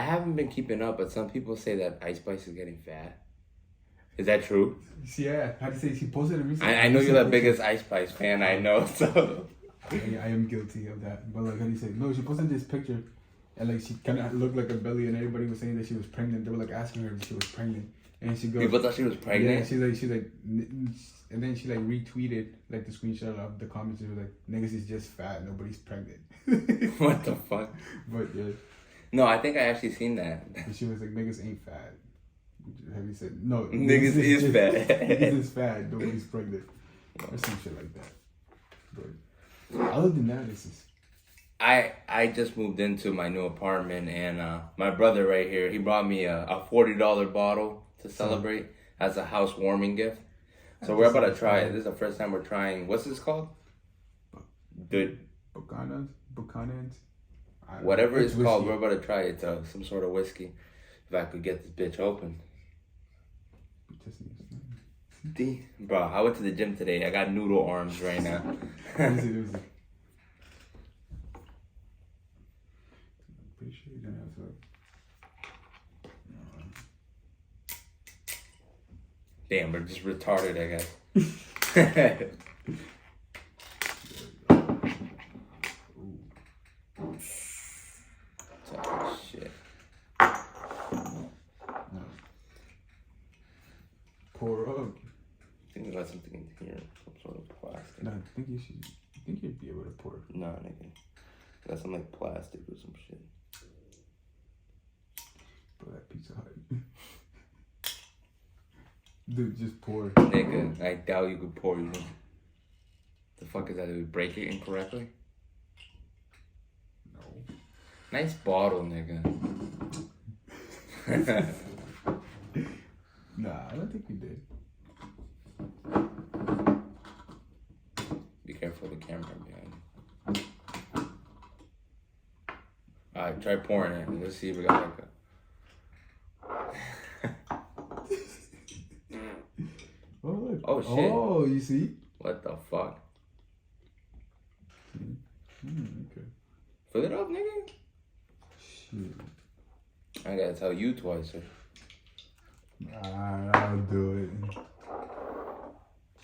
haven't been keeping up, but some people say that Ice Spice is getting fat. Is that true? Yeah, how do you say she posted it recently? I know you're the biggest Ice Spice fan I know, so. I am guilty of that. But like, how do you say? No, she posted this picture, and like she kind of looked like a belly, and everybody was saying that she was pregnant. They were like asking her if she was pregnant, and she goes. People thought she was pregnant. Yeah, she like, and then she like retweeted like the screenshot of the comments. And she was like, "Niggas is just fat. Nobody's pregnant." What the fuck? But yeah. No, I think I actually seen that. And she was like, "Niggas ain't fat." Have you said no? Niggas is fat. Niggas is fat. Nobody's pregnant, or some shit like that. But other than that, it's just. I just moved into my new apartment, and my brother right here, he brought me a $40 bottle to celebrate as a housewarming gift. So we're about to try it. This is the first time we're trying. What's this called? Buchanan's. Whatever it's called, we're about to try it. Some sort of whiskey. If I could get this bitch open. Bro, I went to the gym today. I got noodle arms right now. Let me see. Pretty sure you're gonna have to. Damn, we're just retarded, I guess. Oh, shit. No. Pour up. I think we got something in here. Some sort of plastic. No, I think you'd be able to pour. No, nigga. Got some like plastic or some shit. Bro, that Pizza Hut. Dude, just pour. Nigga, I doubt you could pour. You know? The fuck is that? Did we break it incorrectly? No. Nice bottle, nigga. Nah, I don't think we did. Be careful of the camera behind. Alright, try pouring it. Let's see if we got like a. Oh, look. Oh, shit. Oh, you see? What the fuck? Okay. Fill it up, nigga. Shit. I gotta tell you twice, sir. I'll do it.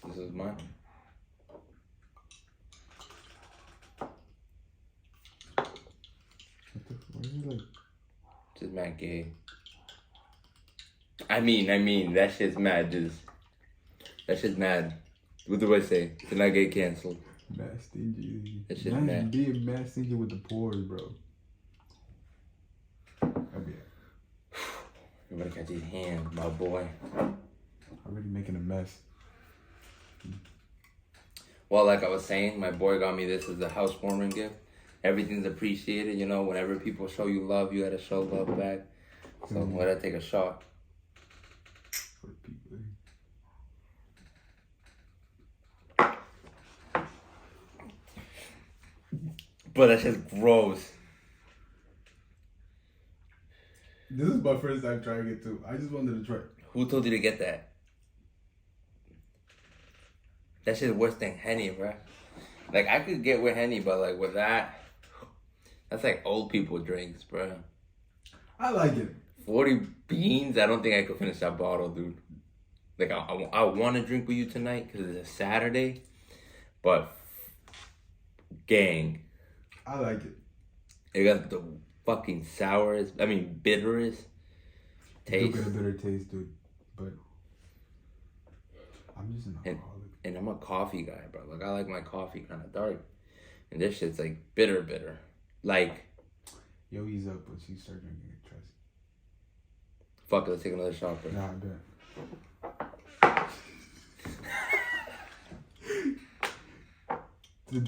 This is mine. What is it like? Just mad gay. I mean, that shit's mad. That shit's mad. What do I say? To not get canceled. Mad stingy. That shit's mad. Being mad stingy with the pores, bro. You better catch these hands, my boy. Already making a mess. Well, like I was saying, my boy got me this as a housewarming gift. Everything's appreciated, you know. Whenever people show you love, you gotta show love back. So I'm gonna take a shot. For people. But that shit's gross. This is my first time trying it too. I just wanted to try. Who told you to get that? That shit's worse than Henny, bro. Like, I could get with Henny, but like with that, that's like old people drinks, bro. I like it. 40 beans? I don't think I could finish that bottle, dude. Like, I want to drink with you tonight because it's a Saturday, but gang. I like it. It got the fucking bitterest taste. Do get a bitter taste, dude. But I'm just an alcoholic. And I'm a coffee guy, bro. Like, I like my coffee kind of dark. And this shit's like bitter. Like, yo, ease up, but you start drinking it, trust. Fuck it, let's take another shot, bro. Nah, I bet.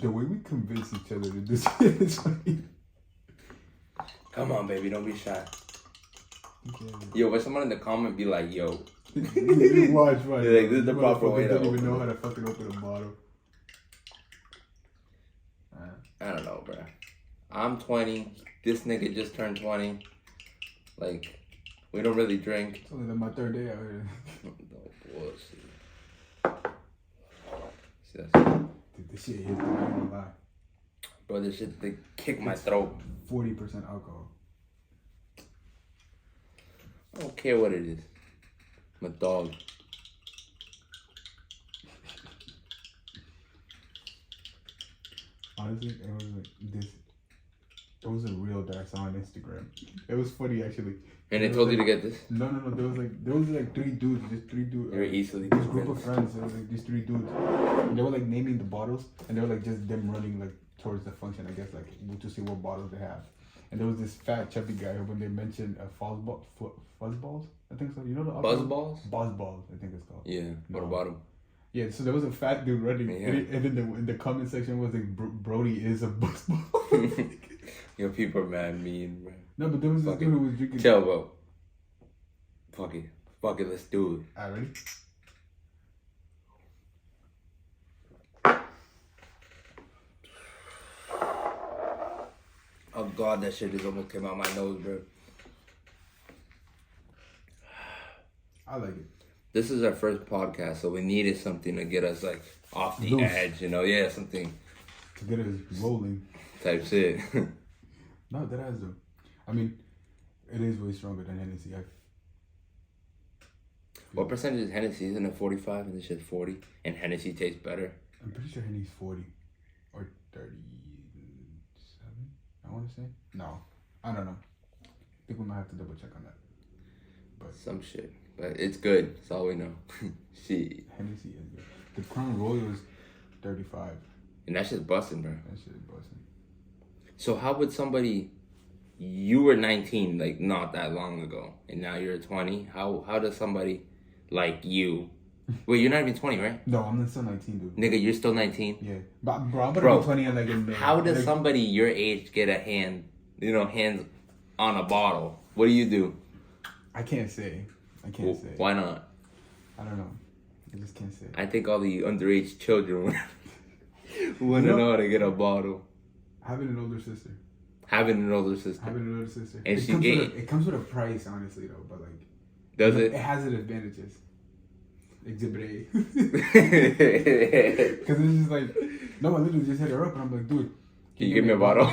The way we convince each other to do shit is funny. Come on, baby, don't be shy. Okay. Yo, but someone in the comment be like, yo. Watch. They're like, this is the proper way to don't even open know it. how to fucking open a bottle. I don't know, bro. I'm 20. This nigga just turned 20. Like, we don't really drink. It's only my third day out here. No bullshit. See, that's Dude, this shit hit the I ain't gonna lie. bro, this shit, they kick my throat. 40% alcohol. I don't care what it is. I'm a dog. Honestly, it was like this. It was a reel that I saw on Instagram. It was funny actually. And they told you to get this? No. There was like three dudes. Just three dudes. You're easily this group of friends. There was like these three dudes. And they were like naming the bottles, and they were like just them running like towards the function. I guess like to see what bottles they have. And there was this fat chubby guy who, when they mentioned fuzzballs, I think so. You know the Buzzballs? Buzzballs, I think it's called. Yeah. What about him? Yeah, so there was a fat dude running, Yeah. and in the comment section was like, Brody is a buzzball. Yo, people are mad mean, bro. No, but there was this dude who was drinking. Chill, bro. Fuck it, let's do it. Alright, ready? Oh god, that shit just almost came out my nose, bro. I like it. This is our first podcast, so we needed something to get us like off the Loose. edge, you know? Yeah, something To get us rolling. type shit. No, that has though. I mean, it is way stronger than Hennessy. What percentage is Hennessy? Isn't it 45 and this shit's 40? And Hennessy tastes better? I'm pretty sure Hennessy's 40 or 37. I want to say. No, I don't know. I think we might have to double check on that. But Some shit. But it's good. That's all we know. Shit. Hennessy is good. The Crown Royal is 35. And that shit's busting, bro. That shit is busting. So how would somebody... You were 19, like, not that long ago. And now you're 20. How does somebody like you... Wait, you're not even 20, right? No, I'm still 19, dude. Nigga, you're still 19? Yeah. But, bro, I'm gonna be 20 and like in May. How does like, somebody your age get a hands on a bottle? What do you do? I can't say. Say. Why not? I don't know. I just can't say. I think all the underage children want to know how to get a bottle. Having an older sister. Having an older sister. And it comes with a price, honestly, though. But like, Does it? It has its advantages. Exhibit A. Can Because it's just like, no, I literally just hit her up and I'm like, dude, you give me a bottle?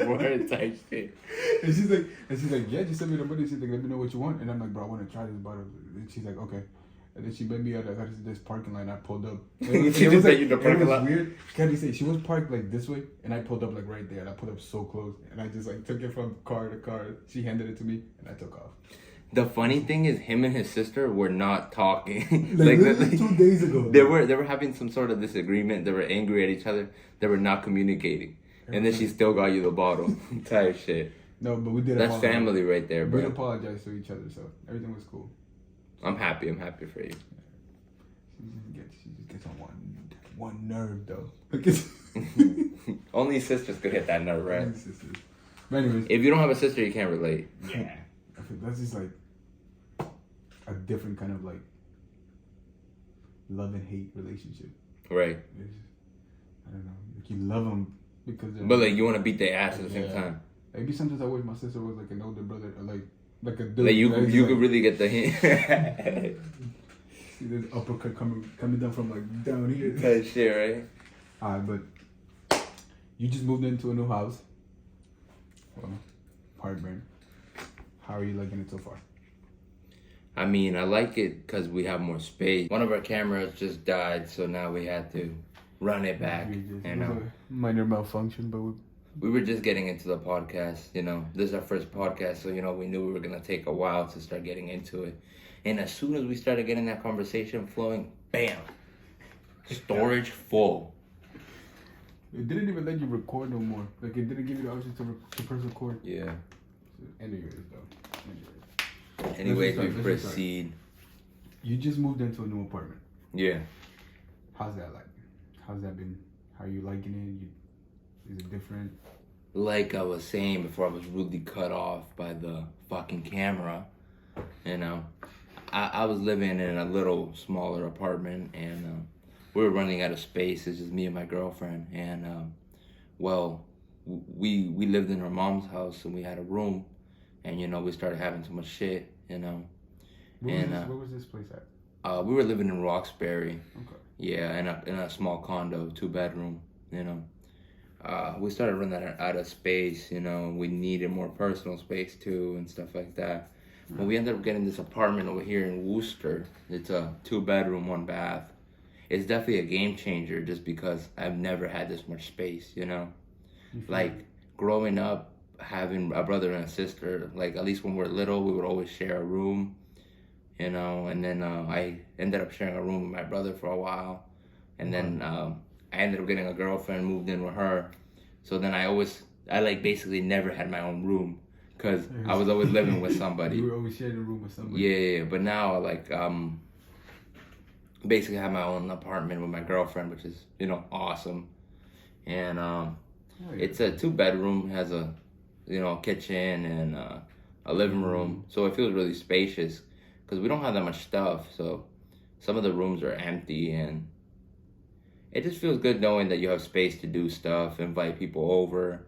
Word type shit. And she's like, yeah, just send me the money. She's like, let me know what you want. And I'm like, bro, I want to try this bottle. And she's like, okay. And then she met me at this parking lot and I pulled up. She just said you in the parking lot? Weird. Can you say she was parked like this way and I pulled up like right there and I pulled up so close and I just like took it from car to car. She handed it to me and I took off. The funny thing is, him and his sister were not talking. like 2 days ago. They were having some sort of disagreement. They were angry at each other. They were not communicating. And then she still got you the bottle. Type shit. No, but we did. That's family right there, bro. We apologized to each other, so everything was cool. I'm happy for you. She just gets on one nerve though. Only sisters could hit that nerve, right? Only sisters. But anyways, if you don't have a sister, you can't relate. Yeah. I feel that's just like a different kind of like love and hate relationship. Right. I don't know. Like you love them because they're. But like you want to beat their ass at the same time. Maybe sometimes I wish my sister was like an older brother, or like a dude. Like you could really get the hint. See this uppercut coming down from like down here. That shit, right? Alright, but you just moved into a new house. Well, heartburn. How are you liking it so far? I mean, I like it because we have more space. One of our cameras just died, so now we had to run it back. You know, minor malfunction, but we were just getting into the podcast. You know, this is our first podcast, so you know we knew we were gonna take a while to start getting into it. And as soon as we started getting that conversation flowing, bam, storage full. It didn't even let you record no more. Like it didn't give you the option to press record. Yeah. Anyways, though. Anyways, we proceed. You just moved into a new apartment. Yeah. How's that like? How's that been? How are you liking it? Is it different? Like I was saying before, I was rudely cut off by the fucking camera. You know, I was living in a little smaller apartment, and we were running out of space. It's just me and my girlfriend, and well, we lived in her mom's house, and we had a room, and you know we started having too much shit, you know. Where was this place at? We were living in Roxbury. Okay. Yeah, in a small condo, 2-bedroom, you know. We started running out of space, you know. We needed more personal space too and stuff like that. But we ended up getting this apartment over here in Worcester. It's a 2-bedroom, 1-bath. It's definitely a game changer just because I've never had this much space, you know? Like, growing up, having a brother and a sister, like, at least when we were little, we would always share a room, you know? And then I ended up sharing a room with my brother for a while. And then I ended up getting a girlfriend, moved in with her. So then I like basically never had my own room because I was always living with somebody. You were always sharing a room with somebody. Yeah, but now like basically have my own apartment with my girlfriend, which is, you know, awesome. And it's a 2-bedroom, has a, you know, kitchen and a living room. So it feels really spacious because we don't have that much stuff. So some of the rooms are empty and it just feels good knowing that you have space to do stuff, invite people over.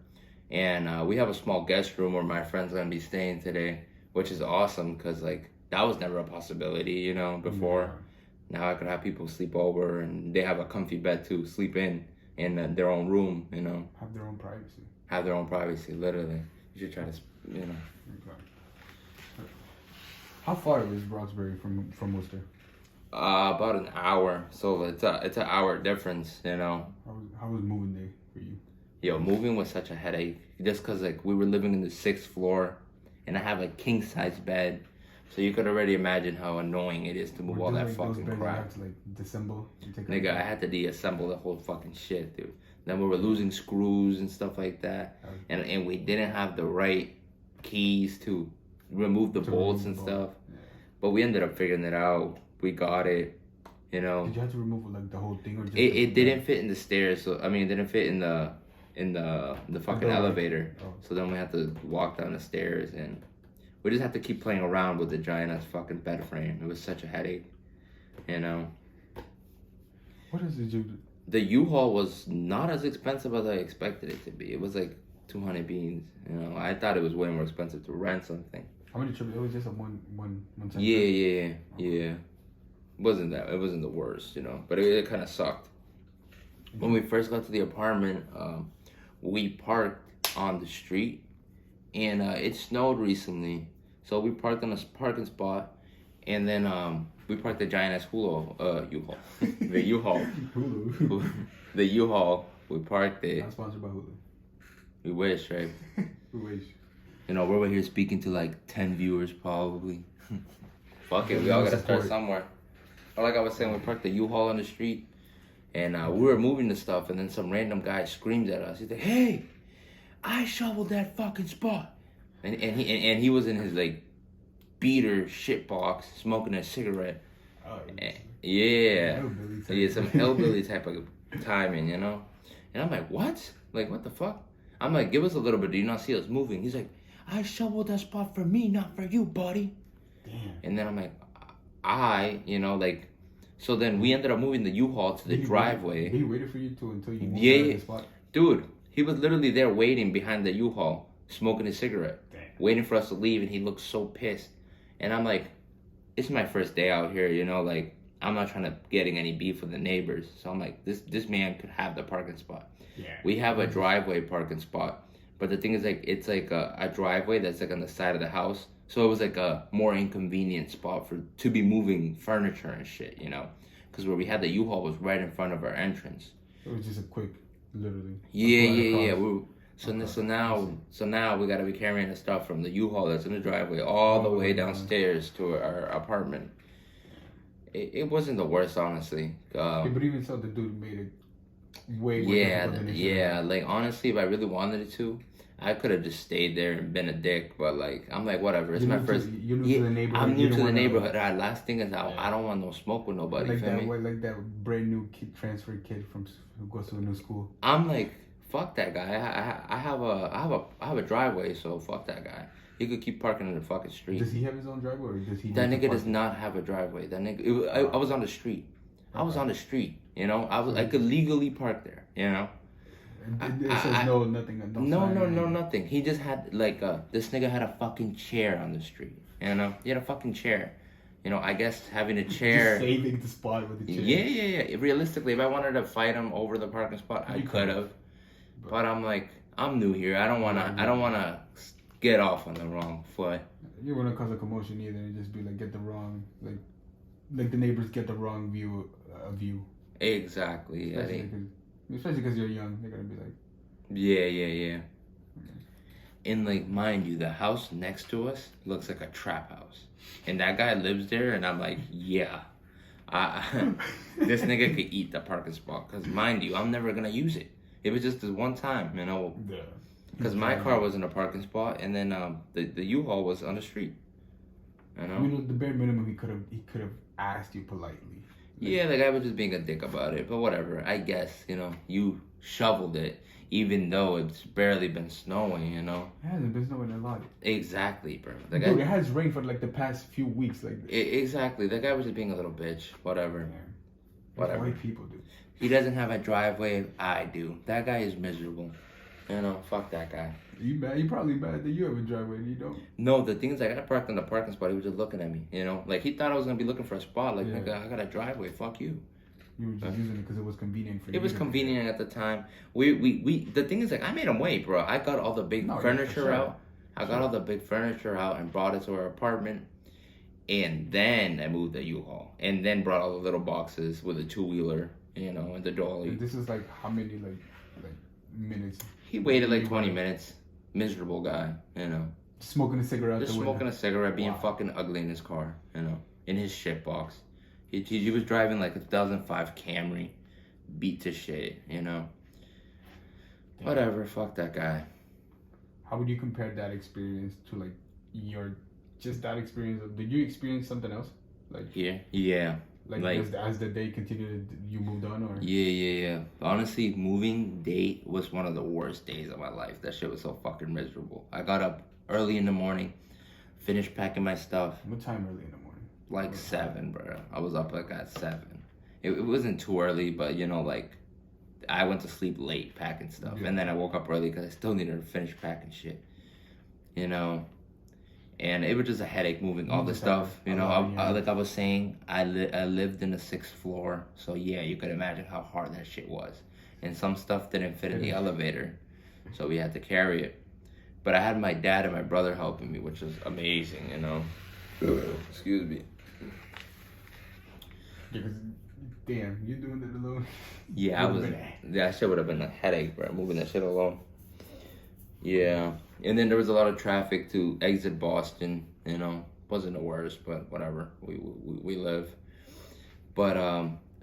And we have a small guest room where my friend's gonna be staying today, which is awesome because like that was never a possibility, you know, before. Now I could have people sleep over and they have a comfy bed to sleep in their own room, you know. Have their own privacy. Have their own privacy, literally. You should try to, you know. Okay. How far is Roxbury from Worcester? About an hour. So it's an hour difference, you know. How was moving day for you? Yo, moving was such a headache. Just cause like we were living in the 6th floor, and I have a king size bed, so you could already imagine how annoying it is to move all that fucking crap. You have to like disassemble. Nigga, I had to deassemble the whole fucking shit, dude. Then we were losing screws and stuff like that, and we didn't have the right keys to remove the bolts and stuff. Yeah. But we ended up figuring it out. We got it, you know. Did you have to remove like the whole thing, or just it didn't fit in the stairs? So I mean, it didn't fit in the fucking elevator. Oh. So then we had to walk down the stairs, and we just had to keep playing around with the giant ass fucking bed frame. It was such a headache, you know. What is it? The U-Haul was not as expensive as I expected it to be. It was like 200 beans. You know, I thought it was way more expensive to rent something. How many trips? It was just a one time. Yeah. It wasn't the worst, you know, but it kind of sucked. When we first got to the apartment, we parked on the street, and it snowed recently, so we parked on a parking spot, and then we parked the giant ass U-Haul, the U-Haul, the U-Haul. We parked it. Not sponsored by Hulu. We wish, right? We wish. You know, we're over here speaking to like 10 viewers probably. Fuck it, we all gotta start somewhere. But like I was saying, we parked the U-Haul on the street, and we were moving the stuff, and then some random guy screams at us. He's like, "Hey, I shoveled that fucking spot," and he was in his like beater shit box smoking a cigarette. Oh, yeah, some hillbilly type of timing, you know. And I'm like, what? Like, what the fuck? I'm like, give us a little bit. Do you not see us moving? He's like, I shoveled that spot for me, not for you, buddy. Damn. And then I'm like, you know, like, so then we ended up moving the U-Haul to the driveway. He waited for you until you moved to the spot? Dude, he was literally there waiting behind the U-Haul, smoking a cigarette, waiting for us to leave, and he looked so pissed. And I'm like, it's my first day out here, you know, like, I'm not trying to getting any beef with the neighbors. So I'm like, this man could have the parking spot. Yeah. We have a driveway parking spot, but the thing is, like, it's like a driveway that's like on the side of the house. So it was like a more inconvenient spot to be moving furniture and shit, you know, because where we had the U-Haul was right in front of our entrance. It was just a quick, literally. Yeah. So now we gotta be carrying the stuff from the U-Haul that's in the driveway all the way downstairs to our apartment. It wasn't the worst, honestly. But even so, the dude made it way yeah. Like, honestly, if I really wanted it to, I could have just stayed there and been a dick. But like, I'm like, whatever. It's my first. You're new to the neighborhood. I'm new to the neighborhood. Last thing is, I don't want no smoke with nobody. Like that brand new transfer kid who goes to a new school. I'm like, fuck that guy. I have a driveway, so fuck that guy. He could keep parking in the fucking street. Does he have his own driveway, or does he? That nigga does not have a driveway. That nigga, I was on the street. Okay. I was on the street. You know, I could legally park there. You know. It says nothing. No, nothing. He just had like this nigga had a fucking chair on the street. You know, he had a fucking chair. You know, I guess having a chair. Just saving the spot with the chair. Yeah. Realistically, if I wanted to fight him over the parking spot, I could have. But I'm like, I'm new here. I don't wanna get off on the wrong foot. You wouldn't cause a commotion either. It'd just be like get the wrong like the neighbors get the wrong view. Exactly. Especially because you're young, they're gonna be like. Yeah. And like, mind you, the house next to us looks like a trap house, and that guy lives there, and I'm like, yeah. This nigga could eat the parking spot, because mind you, I'm never gonna use it. It was just this one time, you know, because my car was in a parking spot, and then the U-Haul was on the street, you know. I mean, the bare minimum he could have asked you politely. Yeah, the guy was just being a dick about it, but whatever. I guess, you know, you shoveled it, even though it's barely been snowing, you know. It hasn't been snowing a lot. Exactly, bro. Dude, it has rained for like the past few weeks, like. Exactly. That guy was just being a little bitch. Whatever. Yeah. Whatever. White people do. He doesn't have a driveway. I do. That guy is miserable. You know, fuck that guy. You mad? You probably mad that you have a driveway and you don't. No, the thing is, I got parked in the parking spot. He was just looking at me. You know, like he thought I was gonna be looking for a spot. Like, nigga, I got a driveway. Fuck you. You were just using it because it was convenient for you. It was convenient at the time. We. The thing is, like, I made him wait, bro. I got all the big furniture out. I got all the big furniture out and brought it to our apartment. And then I moved the U-Haul. And then brought all the little boxes with a 2-wheeler, you know, and the dolly. And this is like how many like minutes? He waited like 20 minutes. Miserable guy, you know. Smoking a cigarette. Just smoking a cigarette, being fucking ugly in his car, you know, in his shit box. He was driving like a 2005 Camry, beat to shit, you know. Damn. Whatever, fuck that guy. How would you compare that experience to like that experience? Did you experience something else? Like here? Yeah. Like as the day continued, you moved on, or? Yeah. Honestly, moving date was one of the worst days of my life. That shit was so fucking miserable. I got up early in the morning, finished packing my stuff. What time early in the morning? Like 7, bro. I was up like at 7. It wasn't too early, but you know, like I went to sleep late packing stuff, and then I woke up early because I still needed to finish packing shit. You know. And it was just a headache moving all the stuff, you know. Like I was saying, I lived in the 6th floor, so yeah, you could imagine how hard that shit was. And some stuff didn't fit in the elevator, so we had to carry it. But I had my dad and my brother helping me, which was amazing, you know. Excuse me. Because, damn, you doing it alone? Yeah, that shit would have been a headache, bro, moving that shit alone. Yeah, and then there was a lot of traffic to exit Boston, you know. Wasn't the worst, but whatever, we live. But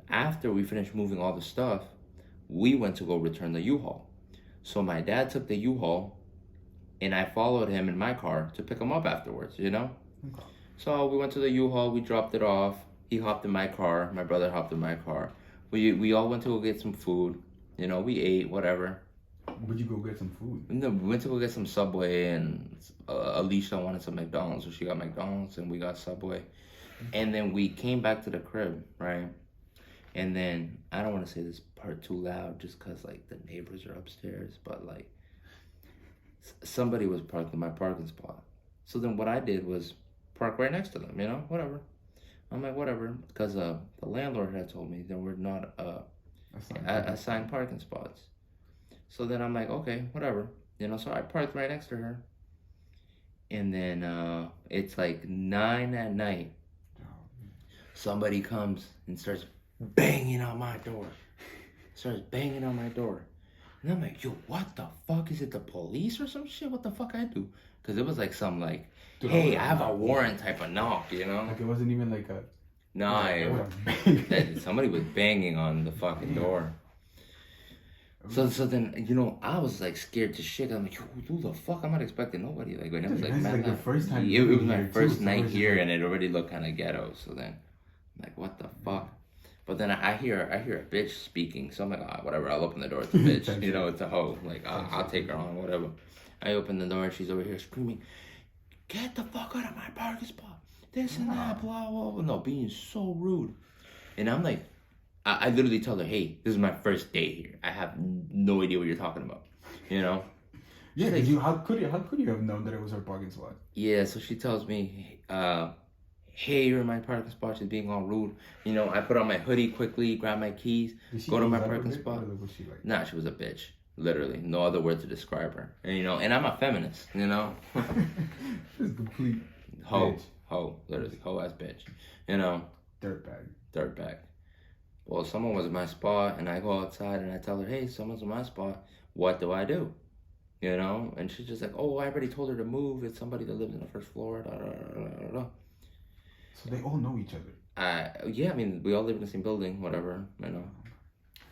after we finished moving all the stuff, we went to go return the U-Haul. So my dad took the U-Haul, and I followed him in my car to pick him up afterwards, you know. Okay. So we went to the U-Haul, we dropped it off. He hopped in my car, my brother hopped in my car. We all went to go get some food, you know. We ate, whatever. Where'd you go get some food? No, we went to go get some Subway, and Alicia wanted some McDonald's, so she got McDonald's, and we got Subway. And then we came back to the crib, right? And then, I don't want to say this part too loud, just because, like, the neighbors are upstairs, but, like, somebody was parked in my parking spot. So then what I did was park right next to them, you know, whatever. I'm like, whatever, because the landlord had told me there were not assigned parking spots. So then I'm like, okay, whatever. You know, so I parked right next to her. And then it's like 9 at night. Somebody comes and starts banging on my door. And I'm like, yo, what the fuck? Is it the police or some shit? What the fuck I do? Because it was like some like, hey, I have a warrant type of knock, you know? Like it wasn't even like a... No, somebody was banging on the fucking door. So then, you know, I was like scared to shit. I'm like, who the fuck? I'm not expecting nobody. Like, it was like, man, the first time it was my first night here, and it already looked kind of ghetto. So then, I'm like, what the fuck? But then I hear a bitch speaking. So I'm like, whatever. I'll open the door. It's a bitch. You know, it's a hoe. Like, I'll take her on, whatever. I open the door, and she's over here screaming, get the fuck out of my parking spot. This and that, blah, blah, blah. No, being so rude. And I'm like, I literally tell her, hey, this is my first day here. I have no idea what you're talking about, you know? Yeah, like, how could you have known that it was her parking spot? Yeah, so she tells me, hey, you're in my parking spot. She's being all rude. You know, I put on my hoodie quickly, grab my keys, go to my parking spot. Or was she like... Nah, she was a bitch. Literally, no other word to describe her. And and I'm a feminist. Just complete Hoe, bitch. literally, hoe ass bitch. Dirtbag. Well, someone was in my spot, and I go outside and I tell her, hey, someone's in my spot. What do I do? And she's just like, oh, I already told her to move. It's somebody that lives in the first floor. Da, da, da, da, da. So they all know each other. Yeah, I mean, we all live in the same building, whatever, No,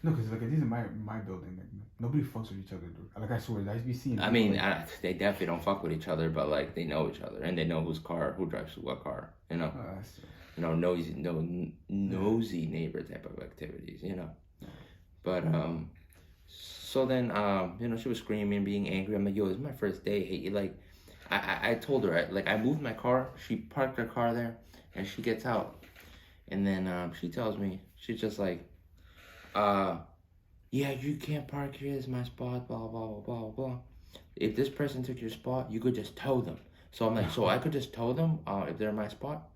because like these are my building. Like, nobody fucks with each other, dude. Like I swear, I used to be seeing. I mean, they definitely don't fuck with each other, but like they know each other and they know who drives what car. Nosy neighbor type of activities. But so then she was screaming, being angry. I'm like, yo, this is my first day. Hey, like, I told her, I moved my car. She parked her car there, and she gets out, and then she tells me, she's just like, yeah, you can't park here. It's my spot. Blah blah blah blah blah. If this person took your spot, you could just tow them. So I'm like, so I could just tow them if they're in my spot.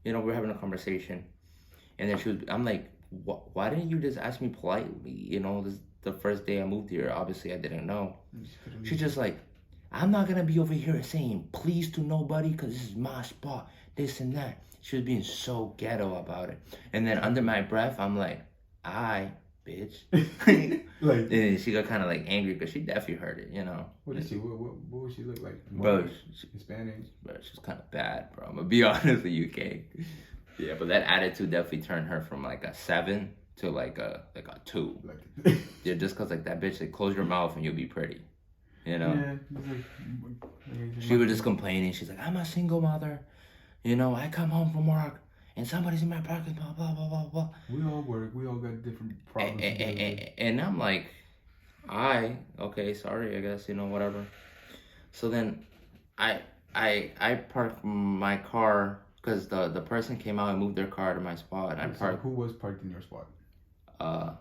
We're having a conversation, and then I'm like, why didn't you just ask me politely? This is the first day I moved here. Obviously, I didn't know. She's just like, I'm not gonna be over here saying please to nobody because this is my spot, this and that. She was being so ghetto about it, and then under my breath, I'm like, bitch. Like, and then she got kind of like angry because she definitely heard it, What is she? What would she look like? Bro, Hispanic. Bro, she's kind of bad, bro. I'm gonna be honest with you, K. Yeah, but that attitude definitely turned her from like a 7 to like a 2. Yeah, just cause like that bitch, like, close your mouth and you'll be pretty. Yeah. She was just complaining. She's like, I'm a single mother. I come home from work and somebody's in my parking, blah blah blah blah blah. We all work. We all got different problems. And I'm like, okay, sorry, I guess, whatever. So then I parked my car because the person came out and moved their car to my spot. And I parked. Who was parked in your spot? A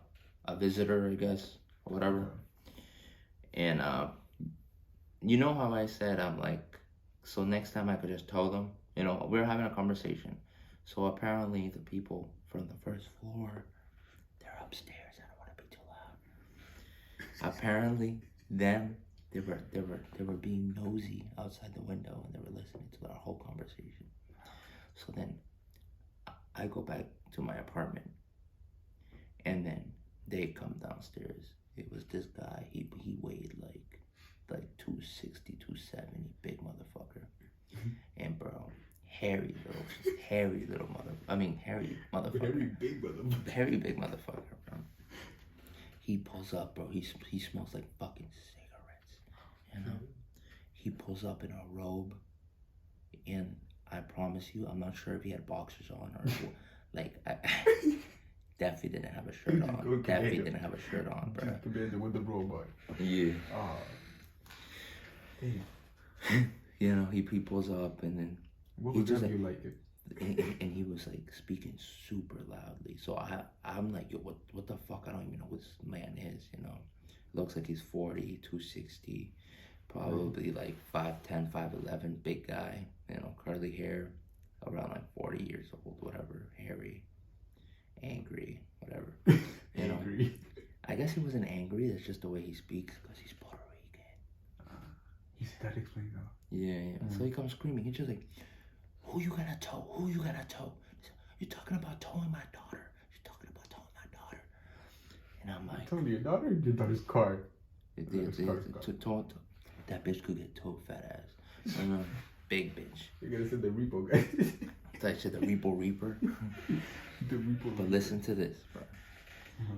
visitor, I guess, or whatever. And you know how I said, I'm like, so next time I could just tell them, we were having a conversation. So apparently the people from the first floor, they're upstairs. I don't want to be too loud. Apparently they were being nosy outside the window and they were listening to our whole conversation. So then I go back to my apartment and then they come downstairs. It was this guy. He weighed like 260, 270, big motherfucker. And bro, hairy little motherfucker. Hairy big motherfucker, bro. He pulls up, bro. He smells like fucking cigarettes. He pulls up in a robe, and I promise you, I'm not sure if he had boxers on or like. Definitely didn't have a shirt on. Definitely didn't have a shirt on, bro. Compared with the robot. Yeah. Damn. He pulls up and then. What was that you like it? And he was like speaking super loudly. So I'm like, yo, what the fuck? I don't even know who this man is. Looks like he's 40, 260, probably like 5'10", 5'11", big guy. Curly hair, around like 40 years old, whatever, hairy. Angry, whatever. Angry. I guess he wasn't angry. That's just the way he speaks because he's Puerto Rican. That explains that. Yeah. So he comes screaming. He's just like, "Who you gonna tow? Who you gonna tow? You're talking about towing my daughter. You're talking about towing my daughter." And I'm like, "Towing your daughter? Your daughter's car." That bitch could get towed, fat ass. Big bitch. You're gonna say the repo guy. I said the Reaper. The Reaper. But listen to this, bro.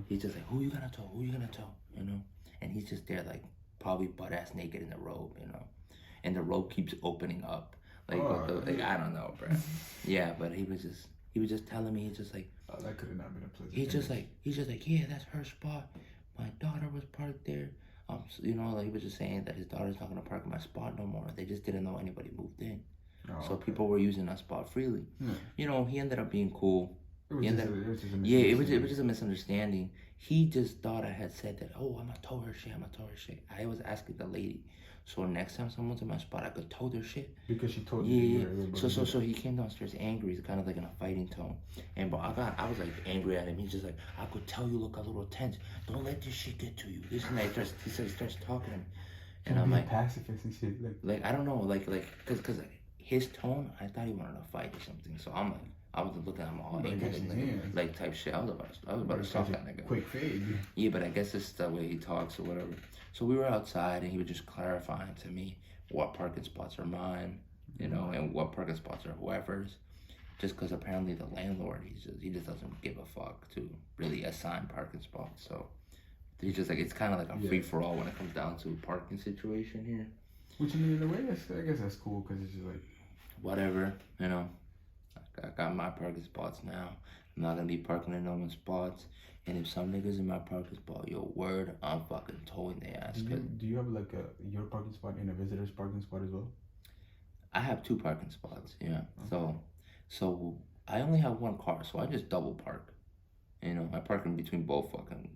He's just like, who you gonna tow? Who you gonna tow? And he's just there, like, probably butt ass naked in the robe, And the robe keeps opening up, I don't know, bro. Yeah, but he was just telling me, he's just like, that could have not been a pleasant. He's just like, yeah, that's her spot. My daughter was parked there. So, he was just saying that his daughter's not gonna park in my spot no more. They just didn't know anybody moved in. So people were using that spot freely. He ended up being cool. It was just a misunderstanding. He just thought I had said that, oh, I'm gonna tow her shit. I was asking the lady. So next time someone's in my spot, I could tow their shit. Because she told Yeah. you. So he came downstairs angry, kind of like in a fighting tone. And bro, I was like angry at him. He's just like, I could tell you look a little tense. Don't let this shit get to you. This and that. He starts talking to me, and I'm like pacifist and shit. Like I don't know, cause his tone, I thought he wanted to fight or something. So I'm like, I was looking at him all angry, like type shit. I was about to stop that nigga. Quick fade. Yeah, but I guess it's the way he talks or whatever. So we were outside, and he was just clarifying to me what parking spots are mine, you know, and what parking spots are whoever's. Just because apparently the landlord, he just doesn't give a fuck to really assign parking spots. So he's just like, it's kind of like a free for all when it comes down to parking situation here. Which, I mean, in a way, I guess that's cool because it's just like whatever, you know. I got my parking spots now. I'm not gonna be parking in no one's spots. And if some niggas in my parking spot, yo, word, I'm fucking towing their ass. Do you have like your parking spot and a visitor's parking spot as well? I have 2 parking spots, yeah. Okay. So I only have 1 car, so I just double park. You know, I park in between both fucking,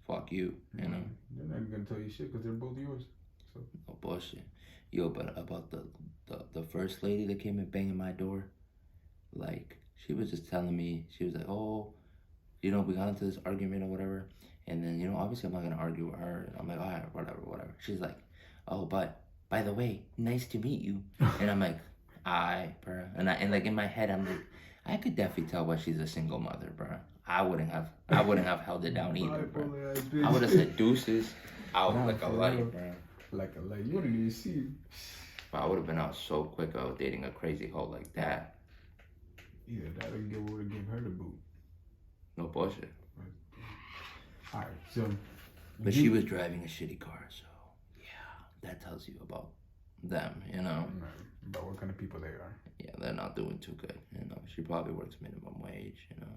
fuck you, you know. They're not gonna tell you shit because they're both yours. So. No bullshit. Yo, but about the first lady that came and banging my door, like, she was just telling me, she was like, oh, you know, we got into this argument or whatever. And then, you know, obviously I'm not going to argue with her. And I'm like, all right, whatever. She's like, oh, but by the way, nice to meet you. And I'm like, aye, bro. And like in my head, I'm like, I could definitely tell why she's a single mother, bro. I wouldn't have held it down either, bro. I would have said deuces out like a light, bro. Like a light. You wouldn't even see. But I would have been out so quick if I was dating a crazy hoe like that. Either that or you would have given her the boot. No bullshit. Alright, so. But she was driving a shitty car, so yeah, that tells you about them, you know. About what kind of people they are. Yeah, they're not doing too good, you know. She probably works minimum wage, you know.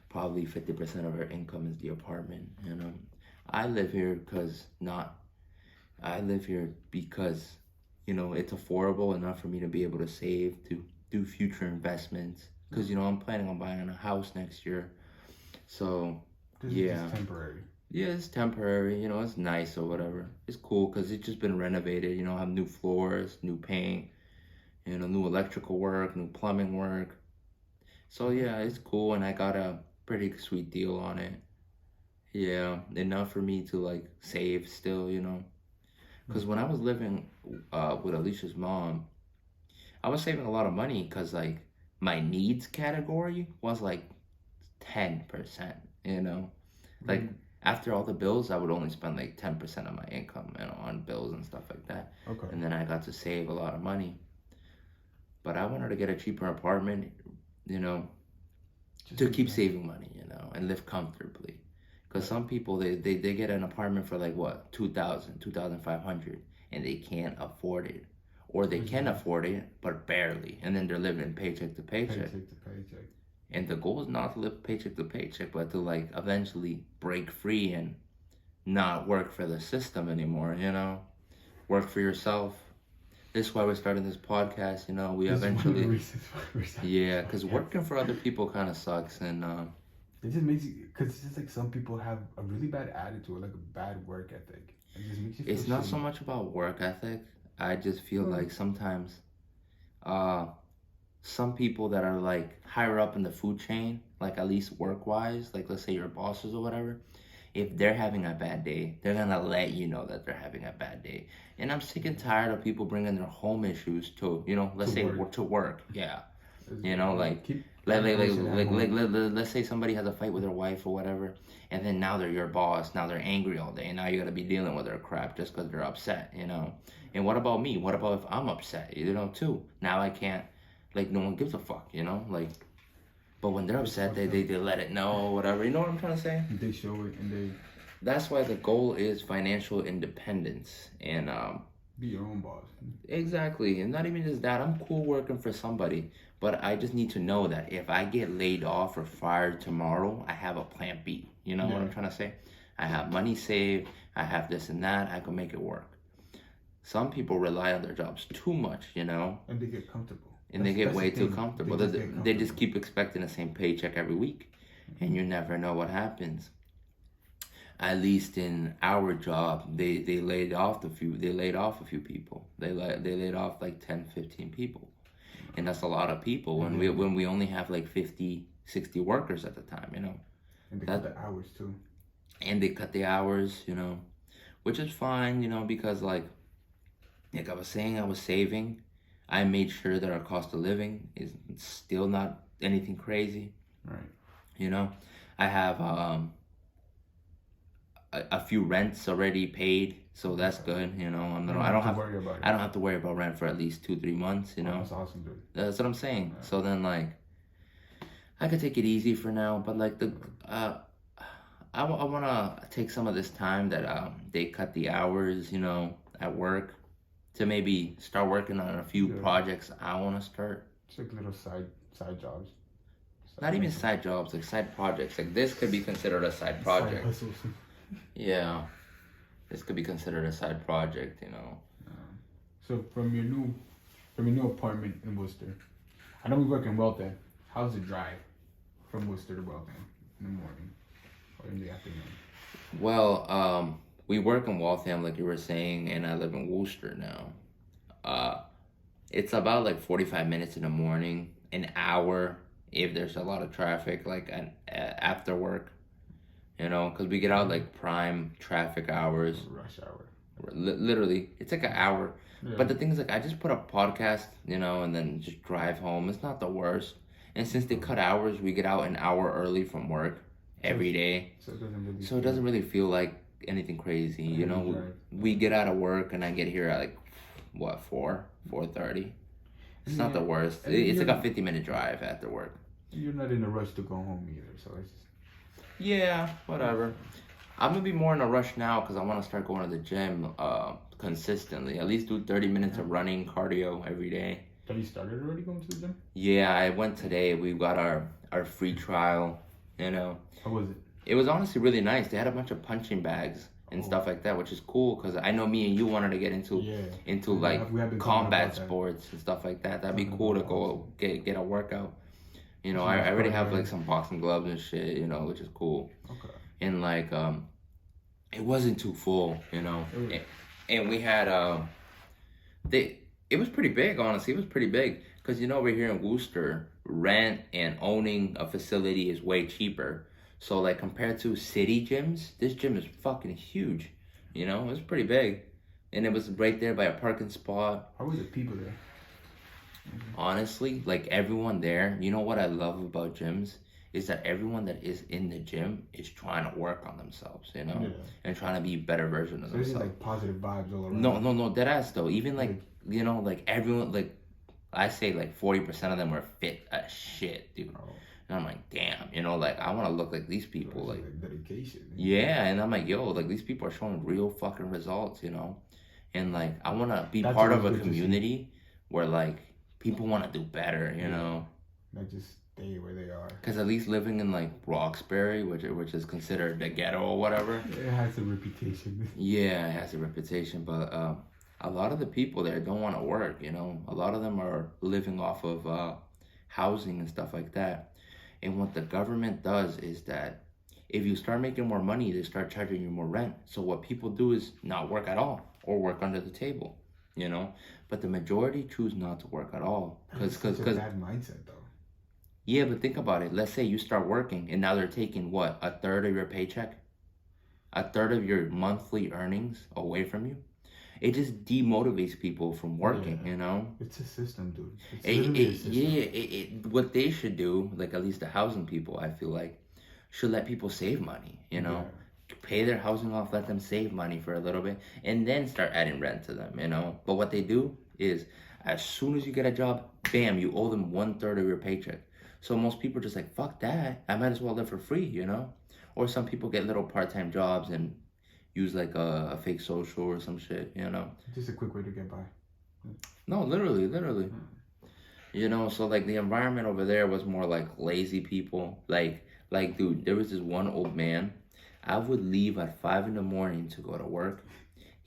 Probably 50% of her income is the apartment, you know. I live here because, you know, it's affordable enough for me to be able to save, to do future investments. Because, you know, I'm planning on buying a house next year. So, yeah. It's temporary. Yeah, it's temporary. You know, it's nice or whatever. It's cool because it's just been renovated. You know, I have new floors, new paint, you know, new electrical work, new plumbing work. So, yeah, it's cool. And I got a pretty sweet deal on it. Yeah, enough for me to, like, save still, you know. Because when I was living with Alicia's mom, I was saving a lot of money because, like, my needs category was, like, 10%, you know? Like, after all the bills, I would only spend, like, 10% of my income, you know, on bills and stuff like that. Okay. And then I got to save a lot of money. But I wanted to get a cheaper apartment, you know, to keep saving money, you know, and live comfortably. Because some people, they get an apartment for, like, what, $2,000, $2,500, and they can't afford it. Or they can afford it, but barely. And then they're living paycheck to paycheck. And the goal is not to live paycheck to paycheck, but to, like, eventually break free and not work for the system anymore, you know? Work for yourself. This is why we're starting this podcast, you know? We eventually... Yeah, because working for other people kind of sucks, and... It just makes you... Because it's just like some people have a really bad attitude, like a bad work ethic. It just makes you feel It's not so much about work ethic. I just feel like sometimes some people that are, like, higher up in the food chain, like, at least work-wise, like, let's say your bosses or whatever, if they're having a bad day, they're gonna let you know that they're having a bad day. And I'm sick and tired of people bringing their home issues to, you know, let's say to work. Yeah. You know, like, let's say somebody has a fight with their wife or whatever, and then now they're your boss, now they're angry all day, and now you gotta be dealing with their crap just because they're upset, you know? And what about me? What about if I'm upset, you know, too? Now I can't, like, no one gives a fuck, you know? Like, but when they're upset, they let it know or whatever. You know what I'm trying to say? They show it and they... That's why the goal is financial independence and... Be your own boss. Exactly. And not even just that. I'm cool working for somebody. But I just need to know that if I get laid off or fired tomorrow, I have a plan B. You know what I'm trying to say? I have money saved. I have this and that. I can make it work. Some people rely on their jobs too much, you know? And they get comfortable. And they get way too comfortable. They just keep expecting the same paycheck every week. And you never know what happens. at least in our job, they laid off a few people. They laid off like 10, 15 people. And that's a lot of people when we only have like 50, 60 workers at the time, you know. And they cut the hours too. And they cut the hours, you know, which is fine, you know, because like I was saying, I was saving. I made sure that our cost of living is still not anything crazy. Right. You know, I have a few rents already paid, so that's good. You know, I don't have to worry about it. I don't have to worry about rent for at least 2-3 months. You know, that's awesome, dude. That's what I'm saying. Yeah. So then, like, I could take it easy for now, but like I want to take some of this time that they cut the hours, you know, at work, to maybe start working on a few projects I want to start. It's like little side jobs. Not even side jobs, like side projects. Like this could be considered a side project. Yeah, this could be considered a side project, you know. So from your new apartment in Worcester, I know we work in Waltham. How's the drive from Worcester to Waltham in the morning or in the afternoon? Well, we work in Waltham, like you were saying, and I live in Worcester now. It's about like 45 minutes in the morning, an hour if there's a lot of traffic, like after work, you know, because we get out like prime traffic hours. Rush hour. Literally, it's like an hour. Yeah. But the thing is, like, I just put a podcast, you know, and then just drive home. It's not the worst. And since they cut hours, we get out an hour early from work every day. So it doesn't really feel like anything crazy, you know. We get out of work and I get here at like, what, 4:30? It's not the worst. It's like a 50-minute drive after work. You're not in a rush to go home either, so it's just... Yeah, whatever. I'm gonna be more in a rush now because I want to start going to the gym consistently. At least do 30 minutes of running, cardio every day. Have you started already going to the gym? Yeah, I went today. We got our free trial, you know. How was it? It was honestly really nice. They had a bunch of punching bags and stuff like that, which is cool because I know me and you wanted to get into like combat sports and stuff like that. That'd be cool to go get a workout. You know, I already have like some boxing gloves and shit, you know, which is cool. Okay. And like it wasn't too full, you know. And we had it was pretty big, honestly. It was pretty big because, you know, over here in Worcester, rent and owning a facility is way cheaper. So like compared to city gyms, this gym is fucking huge. You know, it was pretty big. And it was right there by a parking spot. How were the people there? Honestly, like everyone there, you know what I love about gyms is that everyone that is in the gym is trying to work on themselves, you know, and trying to be a better version of themselves. So it's like positive vibes all around. No, dead ass though. Even like, you know, like everyone, like I say like 40% of them were fit as shit, dude. Oh. And I'm like, damn, you know, like I want to look like these people, like dedication. Yeah, and I'm like, yo, like these people are showing real fucking results, you know, and like I want to be part of a community where like people want to do better, you know. Not just stay where they are. Because at least living in like Roxbury, which is considered the ghetto or whatever. It has a reputation. Yeah, it has a reputation, but a lot of the people there don't want to work, you know. A lot of them are living off of housing and stuff like that. And what the government does is that if you start making more money, they start charging you more rent. So what people do is not work at all or work under the table, you know. But the majority choose not to work at all. Because a bad mindset, though. Yeah, but think about it. Let's say you start working and now they're taking what, a third of your paycheck? A third of your monthly earnings away from you? It just demotivates people from working, you know? It's a system, dude. It's literally a system. Yeah, what they should do, like at least the housing people, I feel like, should let people save money, you know? Yeah. Pay their housing off, let them save money for a little bit, and then start adding rent to them, you know? But what they do is, as soon as you get a job, bam, you owe them 1/3 of your paycheck. So most people are just like, fuck that, I might as well live for free, you know? Or some people get little part-time jobs and use like a fake social or some shit, you know? Just a quick way to get by. No, literally. You know, so like the environment over there was more like lazy people. Like dude, there was this one old man. I would leave at 5 a.m. to go to work.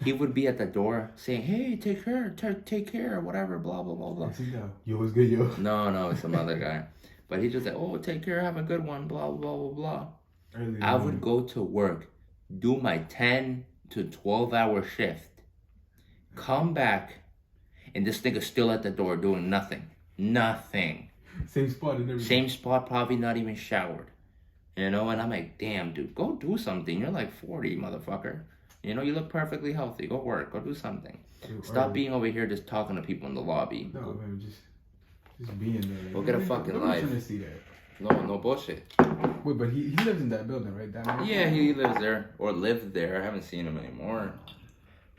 He would be at the door saying, hey, take care, whatever, blah, blah, blah, blah. Yo, what's good, yo? No, it's some other guy. But he just said, oh, take care, have a good one, blah, blah, blah, blah. I would go to work do my 10 to 12 hour shift, come back, and this nigga still at the door doing nothing. Nothing. Same spot and everything. Same spot, probably not even showered. You know, and I'm like, damn, dude, go do something. You're like 40, motherfucker. You know, you look perfectly healthy. Go work. Go do something. Stop being over here just talking to people in the lobby. No, man, just being there. Go get a fucking life. Trying to see that. No bullshit. Wait, but he lives in that building, right? Yeah, he lives there. Or lived there. I haven't seen him anymore.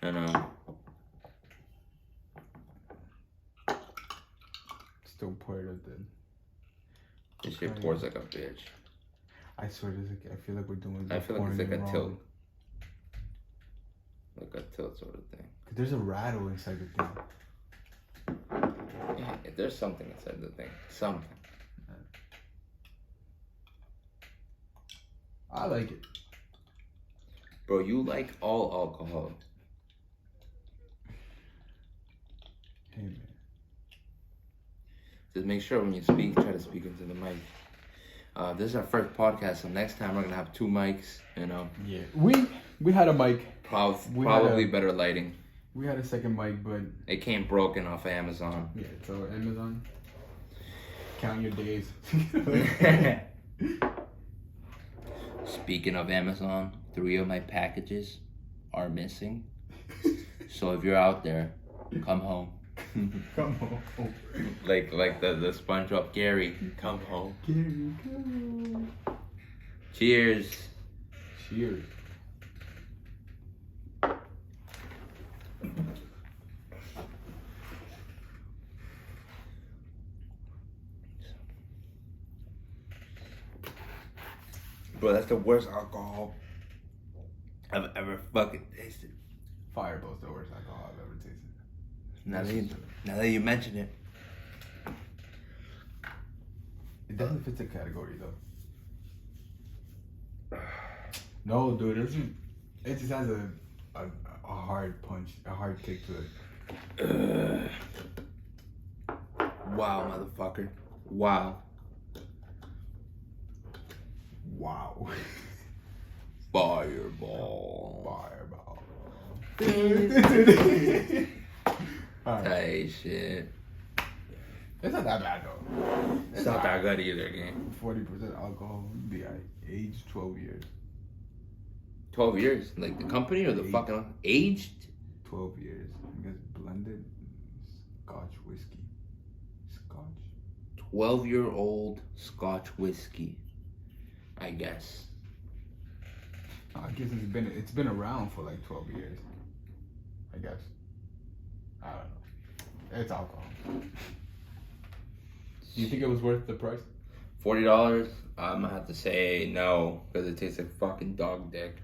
And, still part of the... this shit pours like a bitch. I swear, I feel like we're doing... I feel like it's like a tilt. Like a tilt sort of thing. There's a rattle inside the thing. Yeah, there's something inside the thing. Something. I like it. Bro, you like all alcohol. Hey, man. Just make sure when you speak, try to speak into the mic. This is our first podcast, so next time we're gonna have 2 mics, you know. Yeah. We had a mic. Probably better lighting. We had a second mic, but it came broken off of Amazon. Yeah, so Amazon. Count your days. Speaking of Amazon, 3 of my packages are missing. So if you're out there, come home. Come home. Like the SpongeBob Gary, come home. Gary, come home. Cheers. Cheers. Bro, that's the worst alcohol I've ever fucking tasted. Fireball's the worst alcohol I've ever tasted. Now that you mention it. It definitely fits a category though. No, dude, it just has a hard punch, a hard kick to it. Wow, motherfucker. Wow. Wow. Fireball. Fireball. Alright. Hey, shit. It's not that bad though. It's not that good either, game. 40% alcohol. Be age 12 years. 12 years? Like the company or the fucking aged? 12 years. I guess blended Scotch whiskey. Scotch? 12-year-old Scotch whiskey. I guess. I guess it's been around for like 12 years. I guess. I don't know. It's alcohol. Do you think it was worth the price? $40? I'm gonna have to say no, because it tastes like fucking dog dick.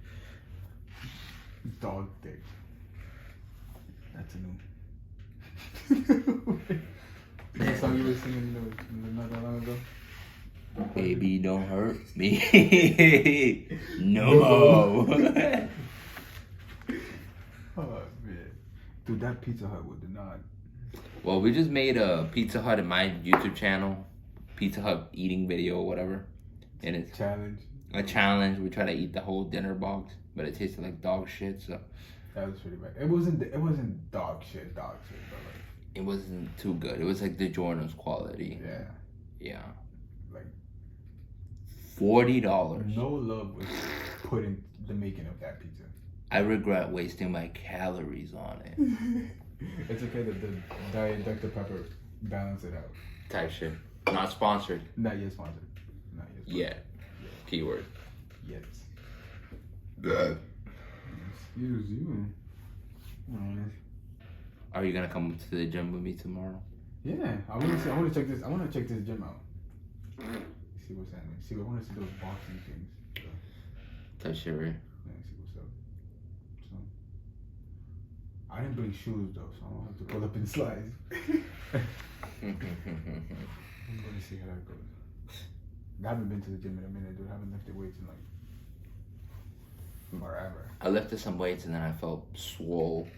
Dog dick. That's a new. That song you were singing not that long ago? Baby, don't hurt me. No. Oh man, dude, that Pizza Hut would not. Well, we just made a Pizza Hut in my YouTube channel, Pizza Hut eating video or whatever, and it's a challenge. We try to eat the whole dinner box, but it tasted like dog shit. So that was pretty bad. It wasn't dog shit, but like it wasn't too good. It was like the Jordan's quality. Yeah. Like $40. No love was put in the making of that pizza. I regret wasting my calories on it. It's okay that the Diet Dr. Pepper balance it out. Type shit. Not sponsored. Not yet sponsored. Yet. Keyword. Yes. Excuse you. Are you gonna come to the gym with me tomorrow? Yeah, I want to check this. I want to check this gym out. See what's happening. I want to see those boxing things. Type shit, right? Yeah, see what's up. So, I didn't bring shoes though, so I don't have to pull up in slides. I'm gonna see how that goes. I haven't been to the gym in a minute, dude. I haven't lifted weights in like forever. I lifted some weights and then I felt swole.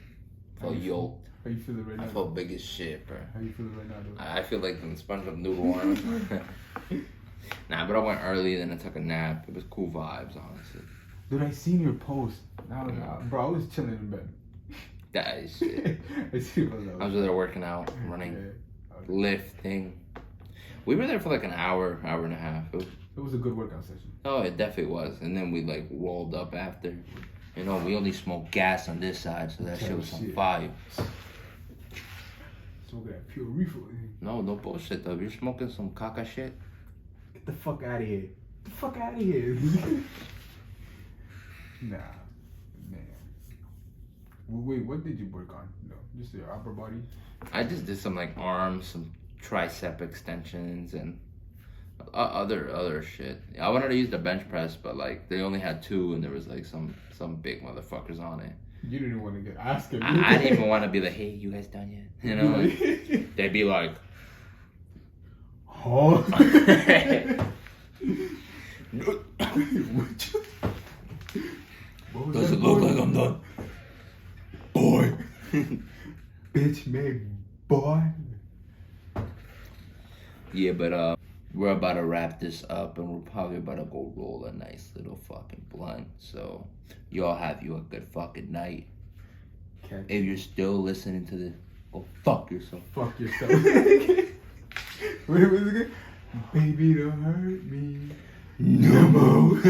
Felt yoked. How you feeling right now? I felt big as shit, bro. How you feeling right now, dude? I feel like the SpongeBob noodle arm. Nah, but I went early, then I took a nap. It was cool vibes, honestly. Dude, I seen your post. Bro, I was chilling in bed. That is shit. I see I was there working out, running, lifting. We were there for like an hour, hour and a half. It was a good workout session. Oh, it definitely was. And then we like rolled up after. You know, we only smoked gas on this side, so that shit was on fire. Smoking that pure reefer. No bullshit though. You're smoking some caca shit. Get the fuck out of here. Get the fuck out of here. Nah, man. Wait, what did you work on? No, just your upper body? I just did some like arms, some tricep extensions, and other shit. I wanted to use the bench press, but like they only had 2, and there was like some big motherfuckers on it. You didn't want to get asked him. I didn't even want to be like, hey, you guys done yet? You know, like, they'd be like, oh. Does it look like I'm done? Boy. Bitch made boy. Yeah, but we're about to wrap this up, and we're probably about to go roll a nice little fucking blunt. So y'all have you a good fucking night. If you're still listening to this, go fuck yourself. Fuck yourself. Wait, was it again? Baby, don't hurt me no more.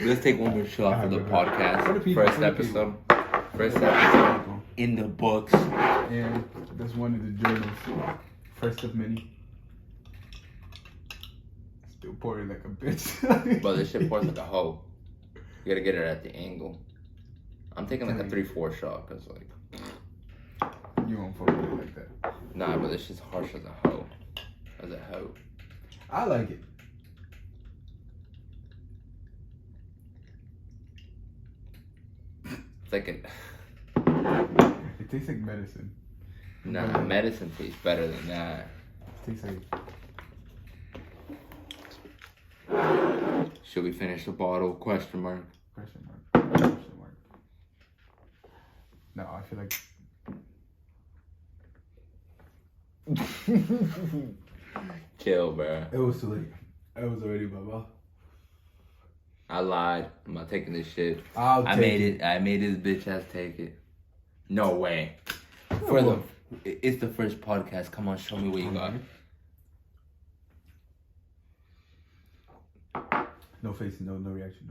Let's take one more shot for the podcast. First episode in the books. And that's one of the journals. First of many. Still pouring like a bitch. But this shit pours like a hoe. You gotta get it at the angle. I'm taking like a 3-4 shot because like. You won't fuck with it like that. Nah, but this shit's harsh as a hoe. As a hoe. I like it. It's like It tastes like medicine. Nah, medicine tastes better than that. It tastes like... Should we finish the bottle? Question mark. Question mark. Question mark. No, I feel like... Chill, bro. It was too late. I was already baba. I lied. I'm not taking this shit. I made it. I made this bitch ass take it. No way. It's the first podcast. Come on, show me what you got. No face, no reaction,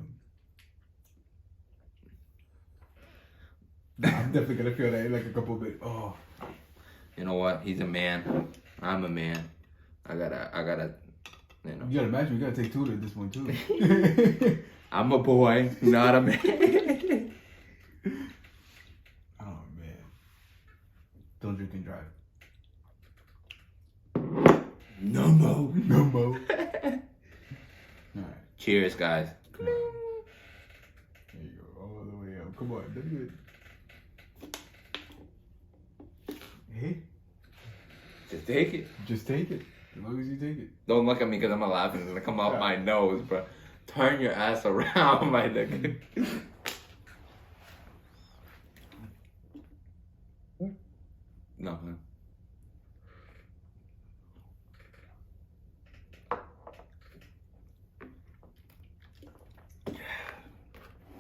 no. I'm definitely gonna feel that in like a couple bit. Oh. You know what? He's a man. I'm a man. I gotta, you know. You gotta imagine, we gotta take 2 at this point too. I'm a boy, not a man. Oh man. Don't drink and drive. No more. No more. Alright. Cheers, guys. There you go, all the way up. Come on, do it. Hey? Just take it. Just take it. As long as you take it. Don't look at me because I'm not laughing. It's gonna come out my nose, bro. Turn your ass around, my nigga. No, man.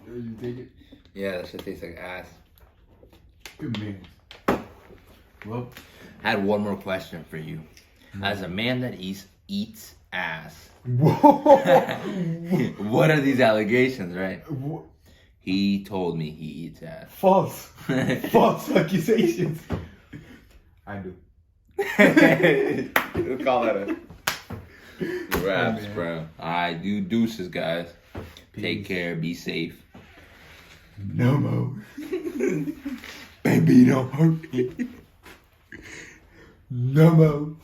You take it? Yeah, that shit tastes like ass. Good man. Well, I had one more question for you. As a man that eats ass, whoa. what are these allegations, right? What? He told me he eats ass. False. False accusations. I do. Let's call that a raps, bro. Alright, do deuces, guys. Peace. Take care. Be safe. No more. Baby, don't hurt me. No more.